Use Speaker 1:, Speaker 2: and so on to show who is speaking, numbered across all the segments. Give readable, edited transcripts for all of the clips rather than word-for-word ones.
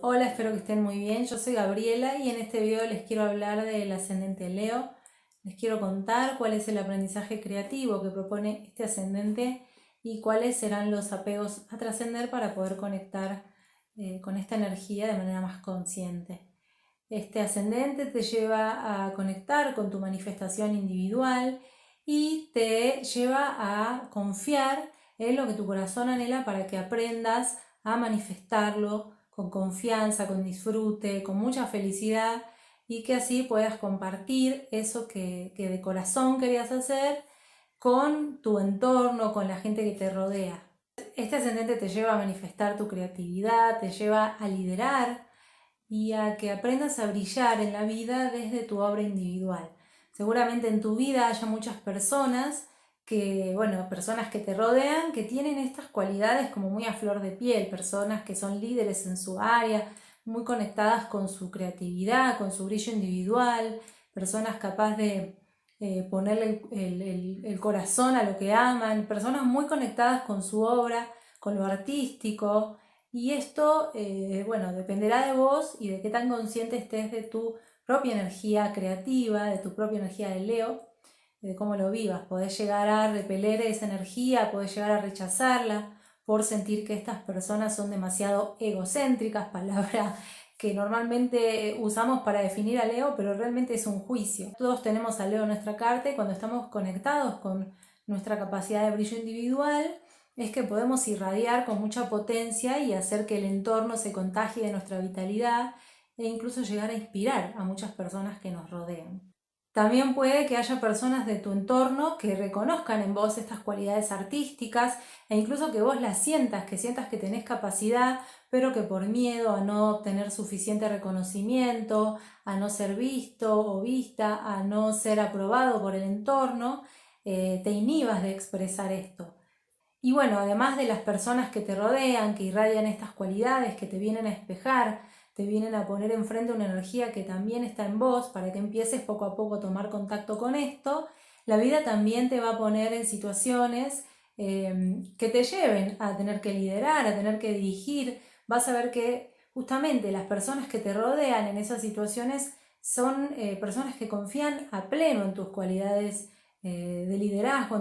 Speaker 1: Hola, espero que estén muy bien. Yo soy Gabriela y en este video les quiero hablar del ascendente Leo. Les quiero contar cuál es el aprendizaje creativo que propone este ascendente y cuáles serán los apegos a trascender para poder conectar con esta energía de manera más consciente. Este ascendente te lleva a conectar con tu manifestación individual y te lleva a confiar en lo que tu corazón anhela para que aprendas a manifestarlo con confianza, con disfrute, con mucha felicidad y que así puedas compartir eso que de corazón querías hacer con tu entorno, con la gente que te rodea. Este ascendente te lleva a manifestar tu creatividad, te lleva a liderar y a que aprendas a brillar en la vida desde tu obra individual. Seguramente en tu vida haya muchas personas personas que te rodean, que tienen estas cualidades como muy a flor de piel, personas que son líderes en su área, muy conectadas con su creatividad, con su brillo individual, personas capaces de ponerle el corazón a lo que aman, personas muy conectadas con su obra, con lo artístico. Y esto, dependerá de vos y de qué tan consciente estés de tu propia energía creativa, de tu propia energía de Leo, de cómo lo vivas. Podés llegar a repeler esa energía, podés llegar a rechazarla por sentir que estas personas son demasiado egocéntricas, palabra que normalmente usamos para definir a Leo, pero realmente es un juicio. Todos tenemos a Leo en nuestra carta y cuando estamos conectados con nuestra capacidad de brillo individual, es que podemos irradiar con mucha potencia y hacer que el entorno se contagie de nuestra vitalidad e incluso llegar a inspirar a muchas personas que nos rodean. También puede que haya personas de tu entorno que reconozcan en vos estas cualidades artísticas e incluso que vos las sientas, que tenés capacidad, pero que por miedo a no tener suficiente reconocimiento, a no ser visto o vista, a no ser aprobado por el entorno, te inhibas de expresar esto. Y bueno, además de las personas que te rodean, que irradian estas cualidades, que te vienen a espejar, te vienen a poner enfrente una energía que también está en vos para que empieces poco a poco a tomar contacto con esto, la vida también te va a poner en situaciones que te lleven a tener que liderar, a tener que dirigir. Vas a ver que justamente las personas que te rodean en esas situaciones son personas que confían a pleno en tus cualidades de liderazgo,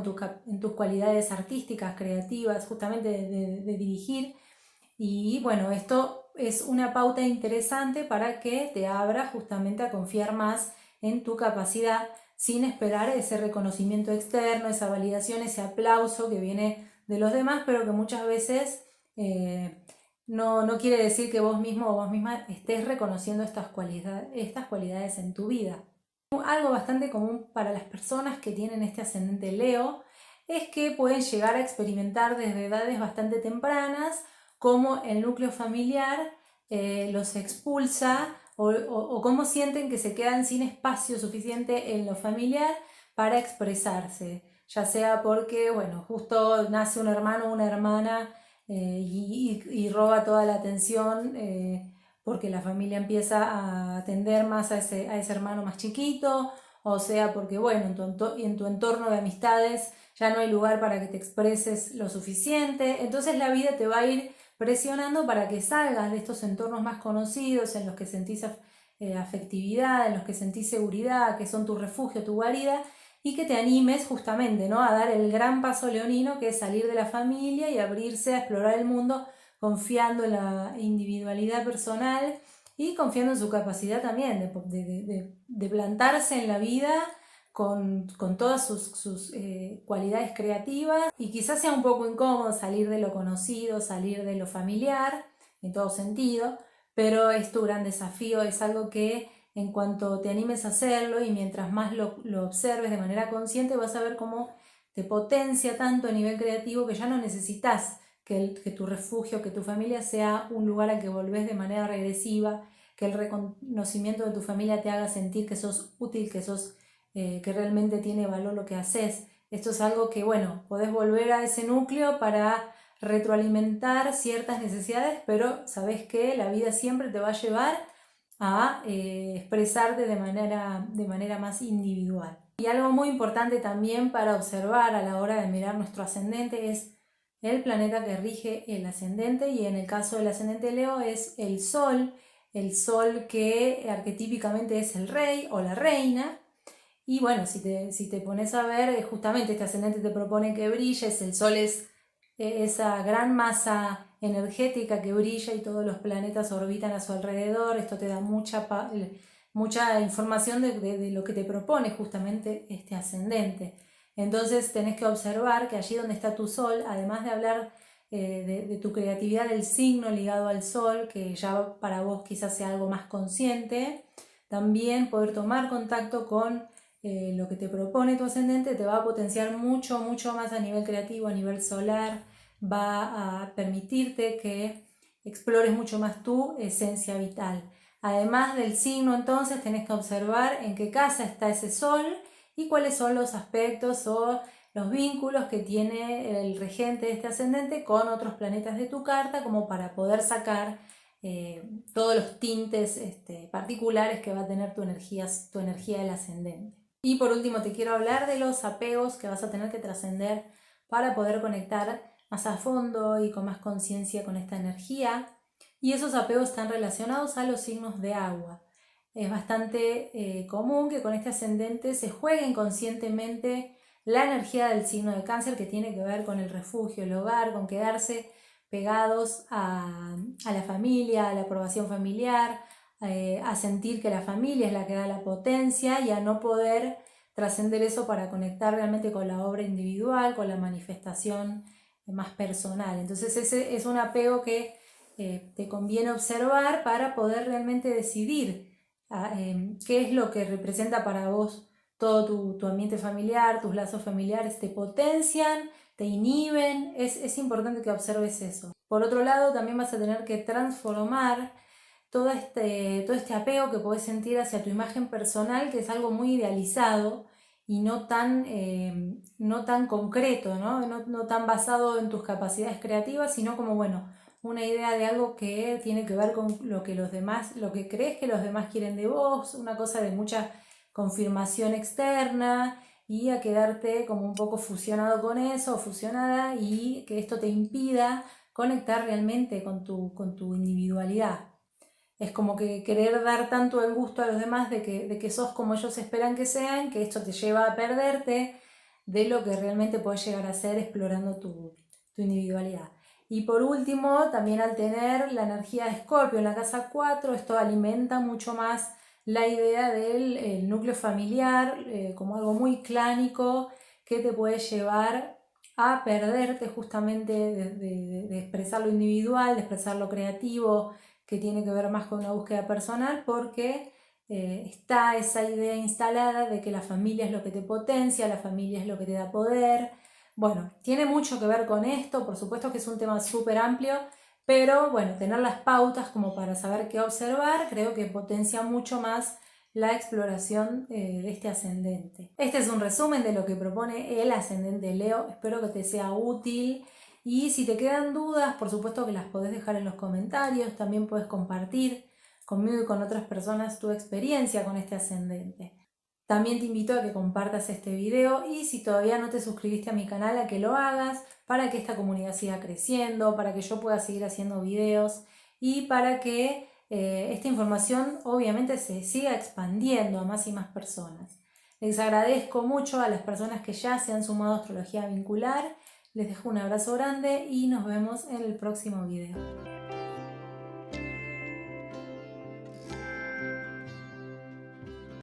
Speaker 1: en tus cualidades artísticas, creativas, justamente de dirigir. Y bueno, esto es una pauta interesante para que te abra justamente a confiar más en tu capacidad sin esperar ese reconocimiento externo, esa validación, ese aplauso que viene de los demás, pero que muchas veces no quiere decir que vos mismo o vos misma estés reconociendo estas cualidades en tu vida. Algo bastante común para las personas que tienen este ascendente Leo es que pueden llegar a experimentar desde edades bastante tempranas cómo el núcleo familiar los expulsa o cómo sienten que se quedan sin espacio suficiente en lo familiar para expresarse, ya sea porque, justo nace un hermano o una hermana y roba toda la atención porque la familia empieza a atender más a ese hermano más chiquito, o sea porque en tu entorno de amistades ya no hay lugar para que te expreses lo suficiente, entonces la vida te va a ir presionando para que salgas de estos entornos más conocidos en los que sentís afectividad, en los que sentís seguridad, que son tu refugio, tu guarida, y que te animes justamente, ¿no?, a dar el gran paso leonino que es salir de la familia y abrirse a explorar el mundo confiando en la individualidad personal y confiando en su capacidad también de plantarse en la vida con todas sus cualidades creativas. Y quizás sea un poco incómodo salir de lo conocido, salir de lo familiar, en todo sentido, pero es tu gran desafío, es algo que en cuanto te animes a hacerlo y mientras más lo observes de manera consciente, vas a ver cómo te potencia tanto a nivel creativo que ya no necesitas que tu refugio, que tu familia sea un lugar al que volvés de manera regresiva, que el reconocimiento de tu familia te haga sentir que sos útil, que realmente tiene valor lo que haces. Esto es algo que, podés volver a ese núcleo para retroalimentar ciertas necesidades, pero sabés que la vida siempre te va a llevar a expresarte de manera más individual. Y algo muy importante también para observar a la hora de mirar nuestro ascendente es el planeta que rige el ascendente, y en el caso del ascendente Leo es el Sol que arquetípicamente es el rey o la reina. Y bueno, si te pones a ver, justamente este ascendente te propone que brilles, el Sol es esa gran masa energética que brilla y todos los planetas orbitan a su alrededor. Esto te da mucha información de lo que te propone justamente este ascendente. Entonces tenés que observar que allí donde está tu Sol, además de hablar de tu creatividad, del signo ligado al Sol, que ya para vos quizás sea algo más consciente, también poder tomar contacto con lo que te propone tu ascendente te va a potenciar mucho más a nivel creativo, a nivel solar, va a permitirte que explores mucho más tu esencia vital. Además del signo, entonces tenés que observar en qué casa está ese Sol y cuáles son los aspectos o los vínculos que tiene el regente de este ascendente con otros planetas de tu carta, como para poder sacar todos los tintes particulares que va a tener tu energía del ascendente. Y por último te quiero hablar de los apegos que vas a tener que trascender para poder conectar más a fondo y con más conciencia con esta energía. Y esos apegos están relacionados a los signos de agua. Es bastante común que con este ascendente se juegue inconscientemente la energía del signo de Cáncer, que tiene que ver con el refugio, el hogar, con quedarse pegados a la familia, a la aprobación familiar, a sentir que la familia es la que da la potencia y a no poder trascender eso para conectar realmente con la obra individual, con la manifestación más personal. Entonces ese es un apego que te conviene observar para poder realmente decidir qué es lo que representa para vos todo tu ambiente familiar, tus lazos familiares, te potencian, te inhiben. Es importante que observes eso. Por otro lado, también vas a tener que transformar todo este apego que podés sentir hacia tu imagen personal, que es algo muy idealizado y no tan concreto, no tan basado en tus capacidades creativas, sino como, bueno, una idea de algo que tiene que ver con lo que crees que los demás quieren de vos, una cosa de mucha confirmación externa, y a quedarte como un poco fusionado con eso, o fusionada, y que esto te impida conectar realmente con tu individualidad. Es como que querer dar tanto el gusto a los demás de que sos como ellos esperan que sean, que esto te lleva a perderte de lo que realmente podés llegar a ser explorando tu individualidad. Y por último, también al tener la energía de Escorpio en la casa 4, esto alimenta mucho más la idea del núcleo familiar, como algo muy clánico que te puede llevar a perderte justamente de expresar lo individual, de expresar lo creativo, que tiene que ver más con una búsqueda personal, porque está esa idea instalada de que la familia es lo que te potencia, la familia es lo que te da poder. Bueno, tiene mucho que ver con esto, por supuesto que es un tema súper amplio, pero bueno, tener las pautas como para saber qué observar, creo que potencia mucho más la exploración de este ascendente. Este es un resumen de lo que propone el ascendente Leo, espero que te sea útil. Y si te quedan dudas, por supuesto que las podés dejar en los comentarios, también puedes compartir conmigo y con otras personas tu experiencia con este ascendente. También te invito a que compartas este video, y si todavía no te suscribiste a mi canal, a que lo hagas para que esta comunidad siga creciendo, para que yo pueda seguir haciendo videos y para que esta información obviamente se siga expandiendo a más y más personas. Les agradezco mucho a las personas que ya se han sumado a Astrología Vincular. Les dejo un abrazo grande y nos vemos en el próximo video.